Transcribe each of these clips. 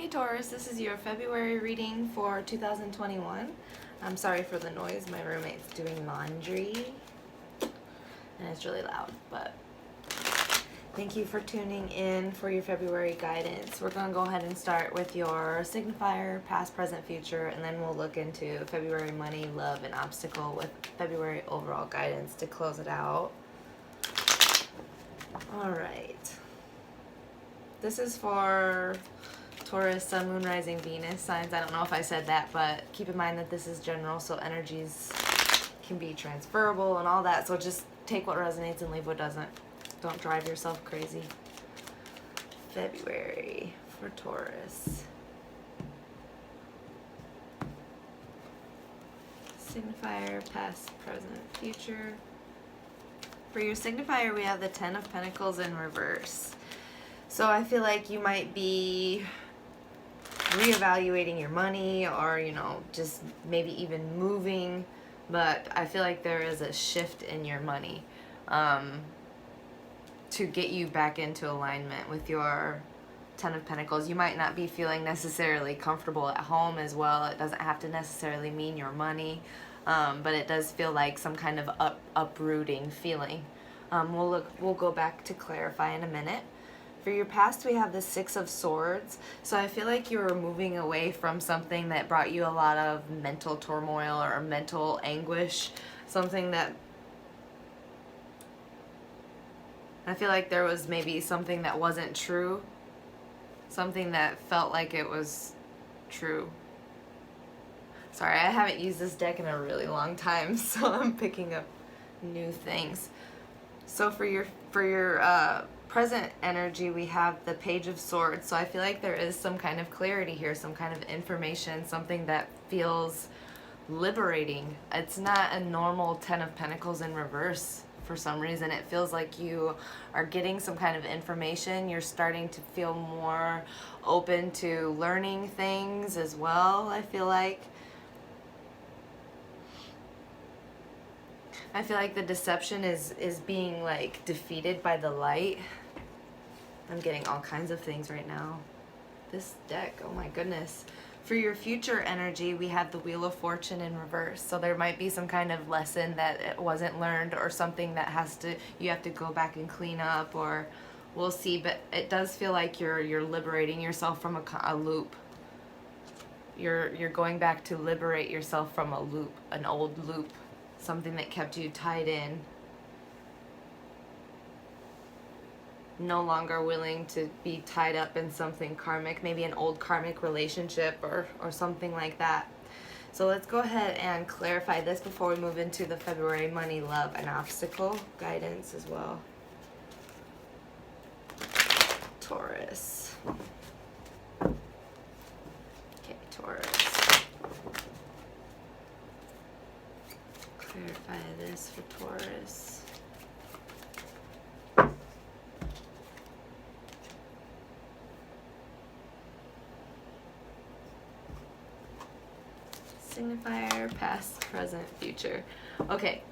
Hey Taurus, this is your February reading for 2021. I'm sorry for the noise, my roommate's doing laundry and it's really loud, but thank you for tuning in for your February guidance. We're going to go ahead and start with your signifier, past, present, future, and then we'll look into February money, love, and obstacle with February overall guidance to close it out. Alright. This is for Taurus, Sun, Moon, Rising, Venus signs. I don't know if I said that, but keep in mind that this is general, so energies can be transferable and all that. So just take what resonates and leave what doesn't. Don't drive yourself crazy. February for Taurus. Signifier, past, present, future. For your signifier, we have the Ten of Pentacles in reverse. So I feel like you might be reevaluating your money, or just maybe even moving, but I feel like there is a shift in your money to get you back into alignment with your Ten of Pentacles. You might not be feeling necessarily comfortable at home as well. It doesn't have to necessarily mean your money, but it does feel like some kind of uprooting feeling. We'll go back to clarify in a minute. For your past, we have the Six of Swords. So I feel like you're moving away from something that brought you a lot of mental turmoil or mental anguish. Something that I feel like there was maybe something that wasn't true. Something that felt like it was true. Sorry, I haven't used this deck in a really long time, so I'm picking up new things. So for your present energy, we have the Page of Swords. So I feel like there is some kind of clarity here, some kind of information, something that feels liberating. It's not a normal Ten of Pentacles in reverse. For some reason, it feels like you are getting some kind of information. You're starting to feel more open to learning things as well, I feel like. I feel like the deception is being like defeated by the light. I'm getting all kinds of things right now. This deck, oh my goodness. For your future energy, we have the Wheel of Fortune in reverse. So there might be some kind of lesson that it wasn't learned, or something that you have to go back and clean up, or we'll see. But it does feel like you're liberating yourself from a loop. You're going back to liberate yourself from a loop, an old loop. Something that kept you tied in. No longer willing to be tied up in something karmic, maybe an old karmic relationship or something like that. So let's go ahead and clarify this before we move into the February money, love, and obstacle guidance as well. Taurus. Okay, Taurus. Clarify this for Taurus. Signifier, past, present, future. Okay.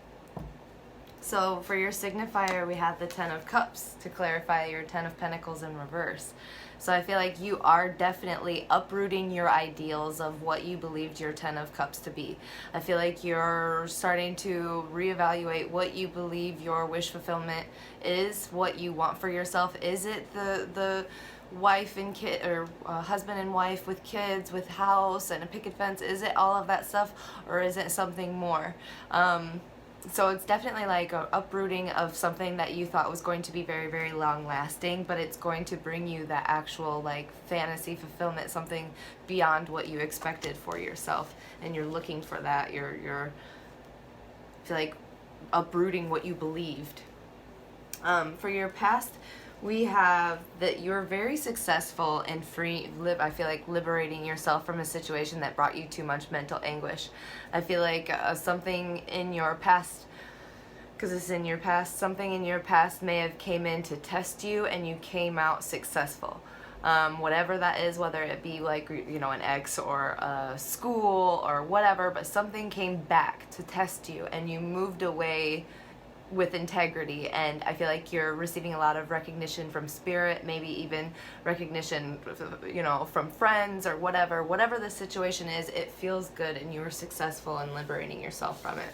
So for your signifier, we have the Ten of Cups to clarify your Ten of Pentacles in reverse. So I feel like you are definitely uprooting your ideals of what you believed your Ten of Cups to be. I feel like you're starting to reevaluate what you believe your wish fulfillment is, what you want for yourself. Is it the wife and kid, or husband and wife with kids, with house and a picket fence? Is it all of that stuff, or is it something more? So it's definitely like a uprooting of something that you thought was going to be very, very long lasting, but it's going to bring you that actual like fantasy fulfillment, something beyond what you expected for yourself, and you're looking for that. You're I feel like uprooting what you believed. For your past, we have that you're very successful in I feel like liberating yourself from a situation that brought you too much mental anguish. I feel like something in your past, because it's in your past, something in your past may have came in to test you and you came out successful. Whatever that is, whether it be like, an ex or a school or whatever, but something came back to test you and you moved away with integrity, and I feel like you're receiving a lot of recognition from spirit, maybe even recognition, you know, from friends or whatever the situation is. It feels good and you were successful in liberating yourself from it.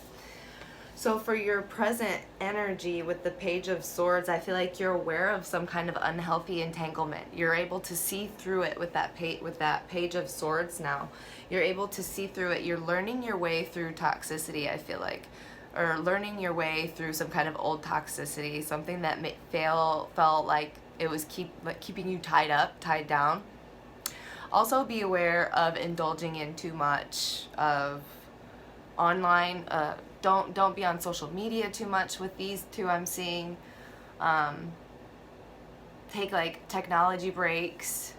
So for your present energy with the Page of Swords, I feel like you're aware of some kind of unhealthy entanglement. You're able to see through it with that Page of Swords now. You're able to see through it. You're learning your way through toxicity, I feel like. Or learning your way through some kind of old toxicity, something that felt like it was keeping you tied down. Also be aware of indulging in too much of online, don't be on social media too much with these two I'm seeing. Take like technology breaks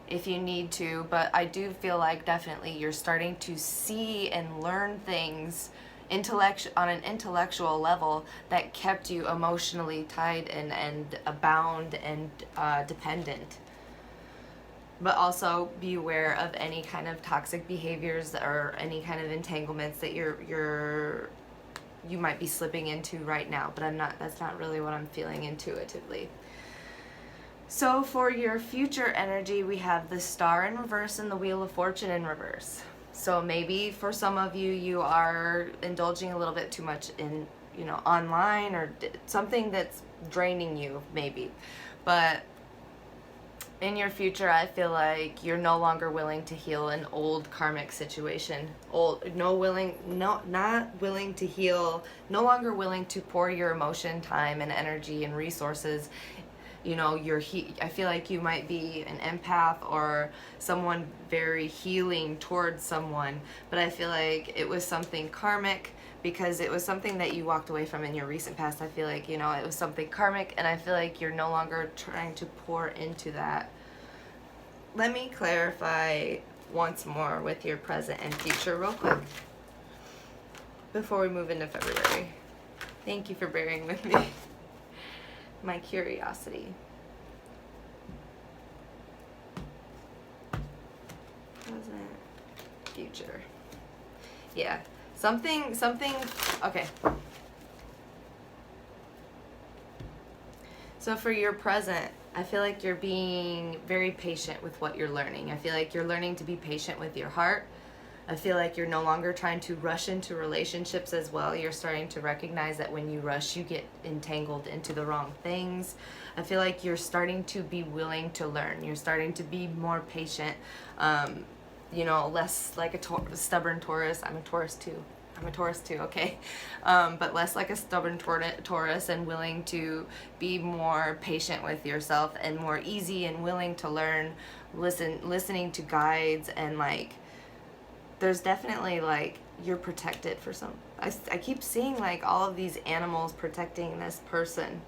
if you need to, but I do feel like definitely you're starting to see and learn things on an intellectual level that kept you emotionally tied and bound and dependent. But also be aware of any kind of toxic behaviors or any kind of entanglements that you might be slipping into right now, but that's not really what I'm feeling intuitively. So for your future energy, we have the Star in reverse and the Wheel of Fortune in reverse. So maybe for some of you, you are indulging a little bit too much in, you know, online or something that's draining you maybe. But in your future, I feel like you're no longer willing to heal an old karmic situation. Not willing to heal, no longer willing to pour your emotion, time, and energy and resources. You know, I feel like you might be an empath or someone very healing towards someone, but I feel like it was something karmic because it was something that you walked away from in your recent past. I feel like, you know, it was something karmic, and I feel like you're no longer trying to pour into that. Let me clarify once more with your present and future real quick before we move into February. Thank you for bearing with me. My curiosity. Present, future. Yeah. Something, okay. So for your present, I feel like you're being very patient with what you're learning. I feel like you're learning to be patient with your heart. I feel like you're no longer trying to rush into relationships as well. You're starting to recognize that when you rush, you get entangled into the wrong things. I feel like you're starting to be willing to learn. You're starting to be more patient, you know, less like a stubborn Taurus. I'm a Taurus too, okay? But less like a stubborn Taurus and willing to be more patient with yourself and more easy and willing to learn, listening to guides, and like, there's definitely like you're protected for some. I keep seeing like all of these animals protecting this person.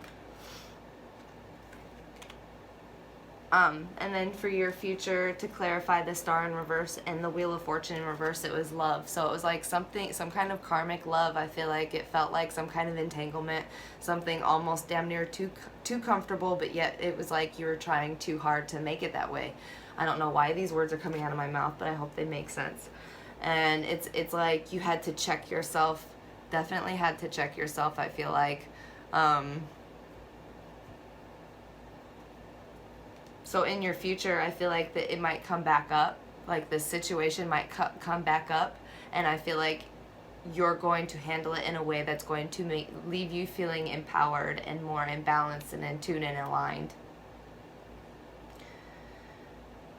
And then for your future, to clarify, the Star in reverse and the Wheel of Fortune in reverse, it was love. So it was like some kind of karmic love. I feel like it felt like some kind of entanglement, something almost damn near too comfortable, but yet it was like you were trying too hard to make it that way. I don't know why these words are coming out of my mouth, but I hope they make sense. And it's like you had to check yourself, definitely had to check yourself, I feel like. So in your future, I feel like that it might come back up, like the situation might come back up, and I feel like you're going to handle it in a way that's going to leave you feeling empowered and more in balance and in tune and aligned.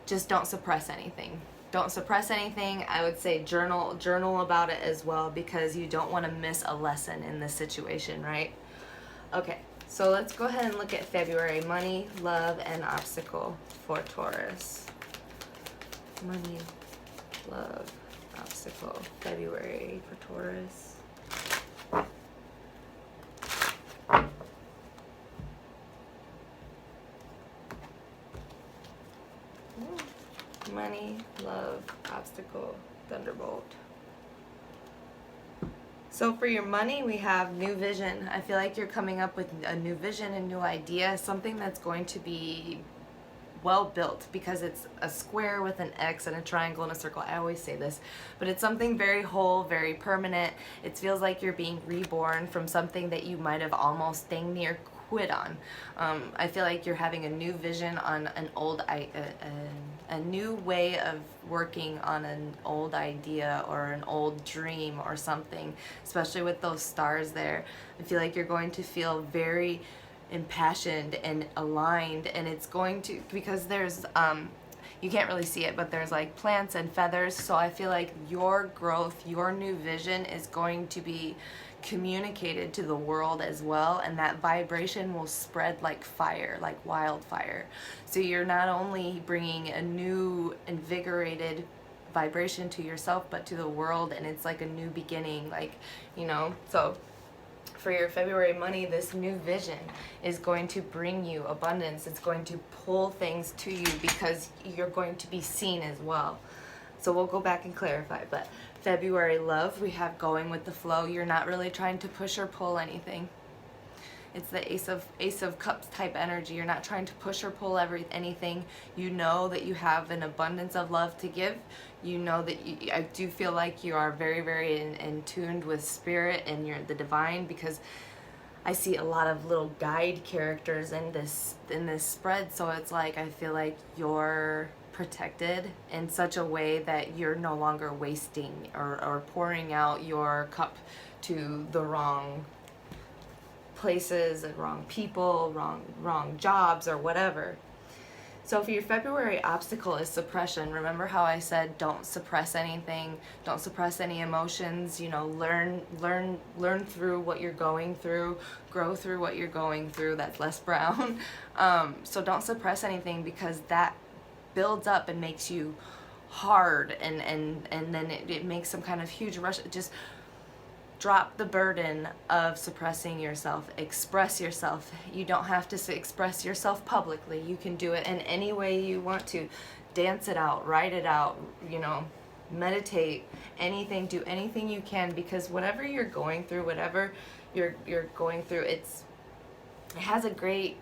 Just don't suppress anything. Don't suppress anything. I would say journal about it as well, because you don't want to miss a lesson in this situation, right? Okay, so let's go ahead and look at February. Money, love, and obstacle for Taurus. Money, love, obstacle, February for Taurus. Money, love, obstacle, thunderbolt. So for your money, we have new vision. I feel like you're coming up with a new vision, a new idea, something that's going to be well built, because it's a square with an X and a triangle and a circle. I always say this, but it's something very whole, very permanent. It feels like you're being reborn from something that you might have almost dang near quit on. I feel like you're having a new vision on an old, a new way of working on an old idea or an old dream or something, especially with those stars there. I feel like you're going to feel very impassioned and aligned, and it's going to, because there's you can't really see it, but there's like plants and feathers, so I feel like your growth, your new vision is going to be communicated to the world as well, and that vibration will spread like fire, like wildfire. So you're not only bringing a new invigorated vibration to yourself but to the world, and it's like a new beginning, like, you know. So for your February money, this new vision is going to bring you abundance. It's going to pull things to you because you're going to be seen as well. So we'll go back and clarify. But February love, we have going with the flow. You're not really trying to push or pull anything. It's the Ace of Cups type energy. You're not trying to push or pull anything. You know that you have an abundance of love to give. You know that I do feel like you are very, very in tuned with spirit and you're the divine, because I see a lot of little guide characters in this spread. So it's like I feel like you're protected in such a way that you're no longer wasting or pouring out your cup to the wrong places and wrong people, wrong jobs or whatever. So for your February obstacle is suppression. Remember how I said don't suppress anything, don't suppress any emotions, you know, learn through what you're going through, grow through what you're going through. That's less brown. So don't suppress anything, because that builds up and makes you hard, and then it makes some kind of huge rush. Just drop the burden of suppressing yourself. Express yourself. You don't have to express yourself publicly. You can do it in any way you want to. Dance it out, write it out, you know, meditate, anything, do anything you can, because whatever you're going through, whatever you're going through, it has a great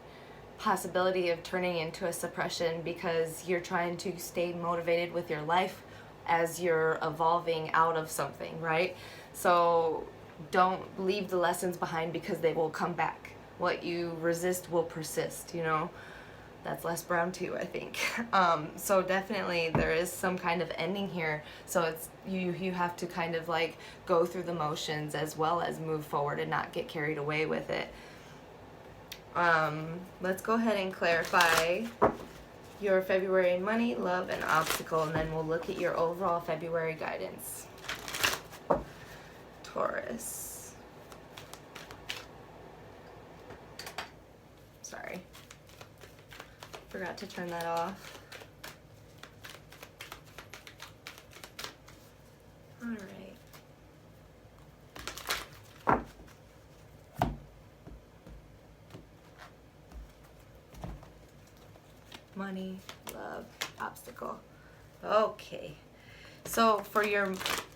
possibility of turning into a suppression, because you're trying to stay motivated with your life as you're evolving out of something, right? So don't leave the lessons behind, because they will come back. What you resist will persist, you know. That's less brown too, I think. So definitely there is some kind of ending here. So it's you have to kind of like go through the motions as well as move forward and not get carried away with it. Let's go ahead and clarify your February money, love, and obstacle, and then we'll look at your overall February guidance. Taurus. Sorry. Forgot to turn that off. All right. Money, love, obstacle. Okay. So for your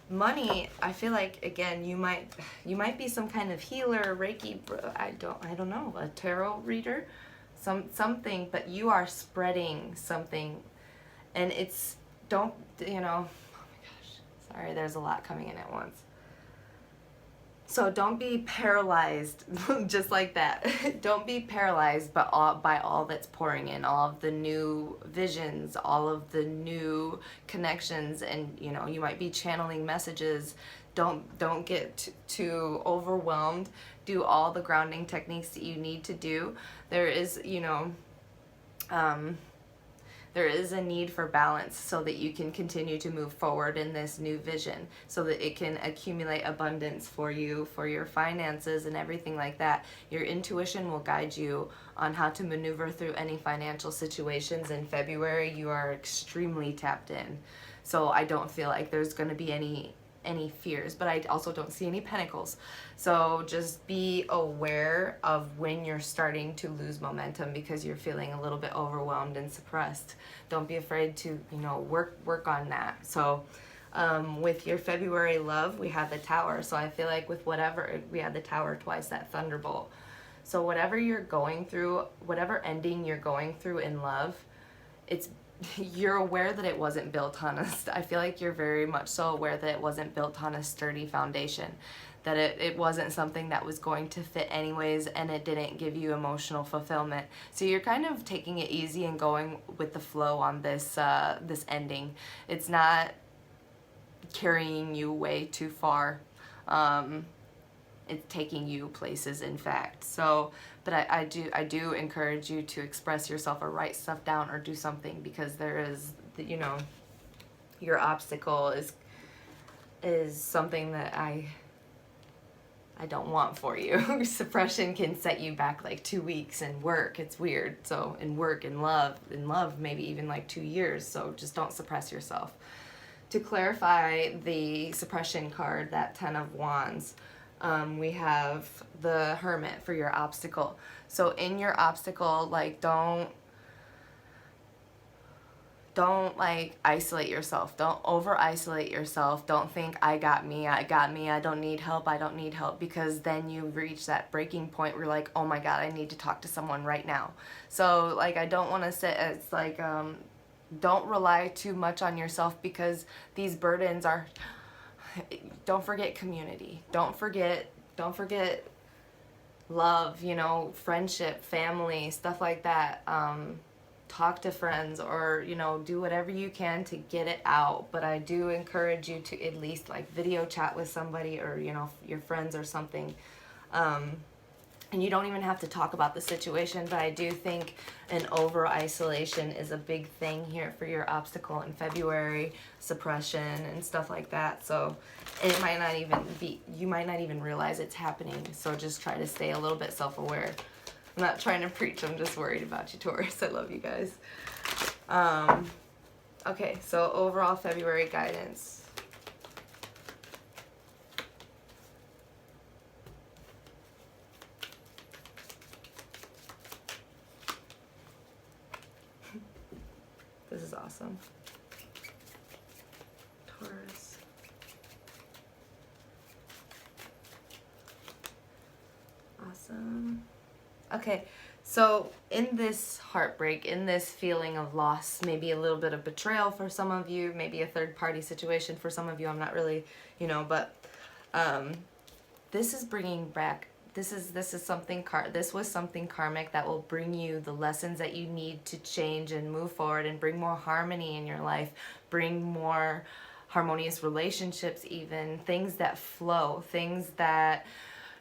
money, I feel like, again, you might be some kind of healer, Reiki, I don't know, a tarot reader, something, but you are spreading something, and it's, don't, you know, oh my gosh, sorry, there's a lot coming in at once. So don't be paralyzed just like that. Don't be paralyzed by all that's pouring in, all of the new visions, all of the new connections, and you know, you might be channeling messages. Don't get too overwhelmed. Do all the grounding techniques that you need to do. There is, you know, there is a need for balance so that you can continue to move forward in this new vision, so that it can accumulate abundance for you, for your finances and everything like that. Your intuition will guide you on how to maneuver through any financial situations. In February, you are extremely tapped in. So I don't feel like there's going to be any fears, but I also don't see any pentacles. So just be aware of when you're starting to lose momentum because you're feeling a little bit overwhelmed and suppressed. Don't be afraid to, you know, work on that. So with your February love, we have the Tower. So I feel like with whatever, we had the Tower twice, that thunderbolt. So whatever you're going through, whatever ending you're going through in love, it's you're aware that it wasn't built on I feel like you're very much so aware that it wasn't built on a sturdy foundation, that it wasn't something that was going to fit anyways, and it didn't give you emotional fulfillment. So you're kind of taking it easy and going with the flow on this this ending. It's not carrying you way too far. It's taking you places, in fact. So, but I do encourage you to express yourself or write stuff down or do something, because there is, you know, your obstacle is something that I don't want for you. Suppression can set you back like 2 weeks in work. It's weird. So in work, in love, maybe even like 2 years. So just don't suppress yourself. To clarify the suppression card, that 10 of Wands, we have the Hermit for your obstacle. So in your obstacle, like, don't like isolate yourself. Don't over isolate yourself. Don't think I got me, I don't need help, because then you reach that breaking point where you're like, oh my God, I need to talk to someone right now. So like, I don't want to say, it's like, don't rely too much on yourself, because these burdens are, don't forget community. Don't forget love, you know, friendship, family, stuff like that. Talk to friends, or, you know, do whatever you can to get it out. But I do encourage you to at least like video chat with somebody, or, you know, your friends or something. And you don't even have to talk about the situation, but I do think an over-isolation is a big thing here for your obstacle in February, suppression and stuff like that. So it might not even be, you might not even realize it's happening. So just try to stay a little bit self-aware. I'm not trying to preach, I'm just worried about you, Taurus. I love you guys. Okay, so overall February guidance. This is awesome. Taurus. Awesome. Okay, so in this heartbreak, in this feeling of loss, maybe a little bit of betrayal for some of you, maybe a third-party situation for some of you, I'm not really, you know, but this is bringing back, this was something karmic that will bring you the lessons that you need to change and move forward and bring more harmony in your life, bring more harmonious relationships, even things that flow, things that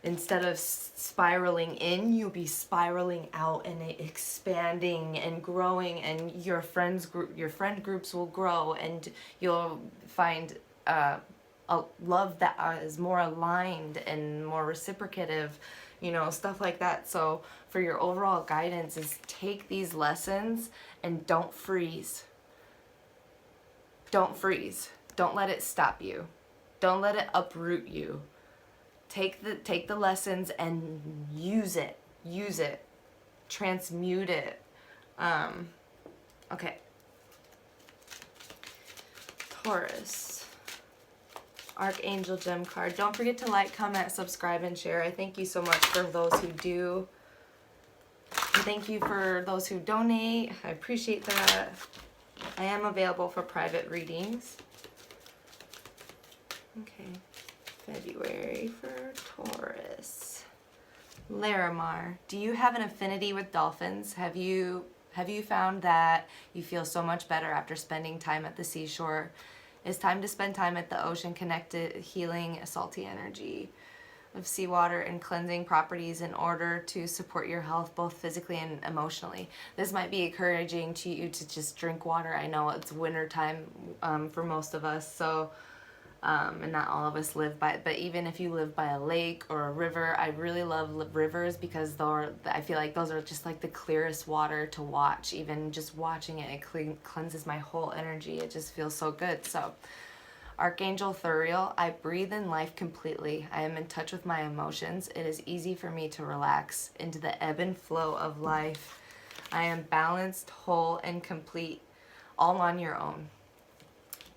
instead of spiraling in, you'll be spiraling out and expanding and growing, and your friend groups will grow, and you'll find a love that is more aligned and more reciprocative, you know, stuff like that. So for your overall guidance is take these lessons and don't freeze. Don't freeze. Don't let it stop you. Don't let it uproot you. Take the lessons and use it. Transmute it. Okay. Taurus. Archangel gem card. Don't forget to like, comment, subscribe, and share. I thank you so much for those who do. And thank you for those who donate. I appreciate that. I am available for private readings. Okay. February for Taurus. Larimar, do you have an affinity with dolphins? Have you found that you feel so much better after spending time at the seashore? It's time to spend time at the ocean, connected, healing a salty energy of seawater and cleansing properties in order to support your health both physically and emotionally. This might be encouraging to you to just drink water. I know it's winter time for most of us, so and not all of us live by it, but even if you live by a lake or a river, I really love rivers because I feel like those are just like the clearest water to watch. Even just watching it, cleanses my whole energy. It just feels so good. So Archangel Thuriel, I breathe in life completely. I am in touch with my emotions. It is easy for me to relax into the ebb and flow of life. I am balanced, whole, and complete, all on your own.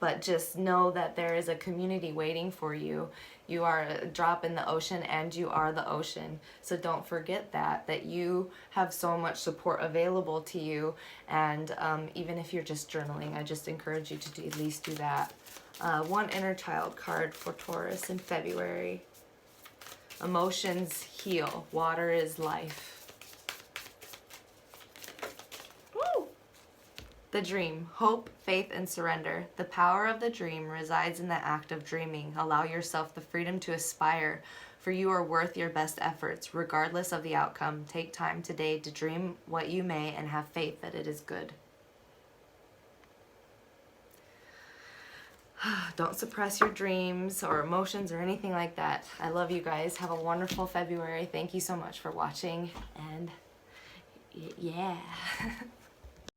but just know that there is a community waiting for you. You are a drop in the ocean, and you are the ocean. So don't forget that you have so much support available to you. And even if you're just journaling, I just encourage you to at least do that. One inner child card for Taurus in February. Emotions heal. Water is life. Woo! The dream. Hope, faith, and surrender. The power of the dream resides in the act of dreaming. Allow yourself the freedom to aspire, for you are worth your best efforts, regardless of the outcome. Take time today to dream what you may and have faith that it is good. Don't suppress your dreams or emotions or anything like that. I love you guys. Have a wonderful February. Thank you so much for watching. And yeah.